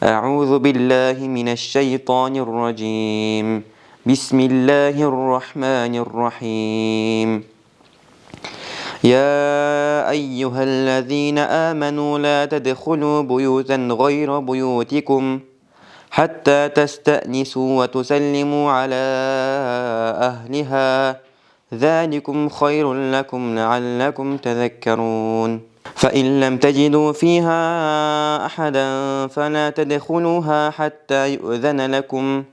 أعوذ بالله من الشيطان الرجيم. بسم الله الرحمن الرحيم. يا أيها الذين آمنوا لا تدخلوا بيوتا غير بيوتكم حتى تستأنسوا وتسلموا على أهلها ذلكم خير لكم لعلكم تذكرون. فإن لم تجدوا فيها أحدا فلا تدخلوها حتى يؤذن لكم،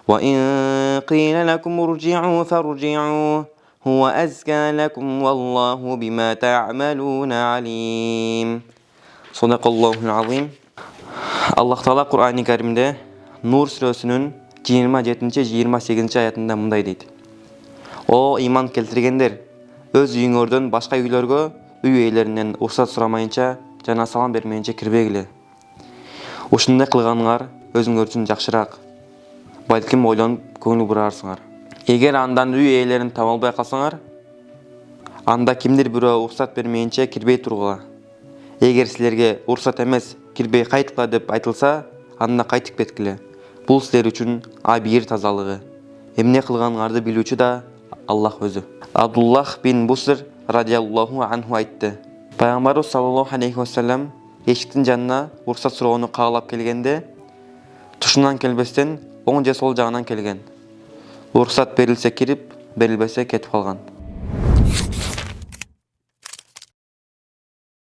وإن قيل لكم ارجعوا فارجعوا هو أزكى لكم والله بما تعملون عليم. Sadaqallahul azim. Allah Taala Kur'an-ı Kerim'de Nur Suresi'nin 27-28 ayetinde mınday deydi. O iman keltirgenler, öz үйүңөрдөн башка үйлөргө үй ээлеринен уруксат сурамайынча жана салам бермейинче кирбегиле. Ушундай кылганыңар өзүңөр үчүн жакшыраак. Балким ойлонуп көңүл бурарсыңар. Эгер андан үй ээлерин таба албай калсаңар, анда кимдир бирөө уруксат бермейинче кирбей тургула. Эгер силерге уруксат эмес, кирбей кайткыла деп айтылса, анда кайтып кеткиле. Бул силер үчүн абийир тазалыгы. Эмне кылганыңарды билүүчү да Аллах өзү. Абдуллах бин Буср радиаллаху анху айтты. Пайгамбарыбыз саллаллаху алейхи ва саллям эшиктин жанына уруксат суроону каалап келгенде, тушунан келбестен оң же сол жагынан келген. Уруксат берилсе кирип, берилбесе кетип калган.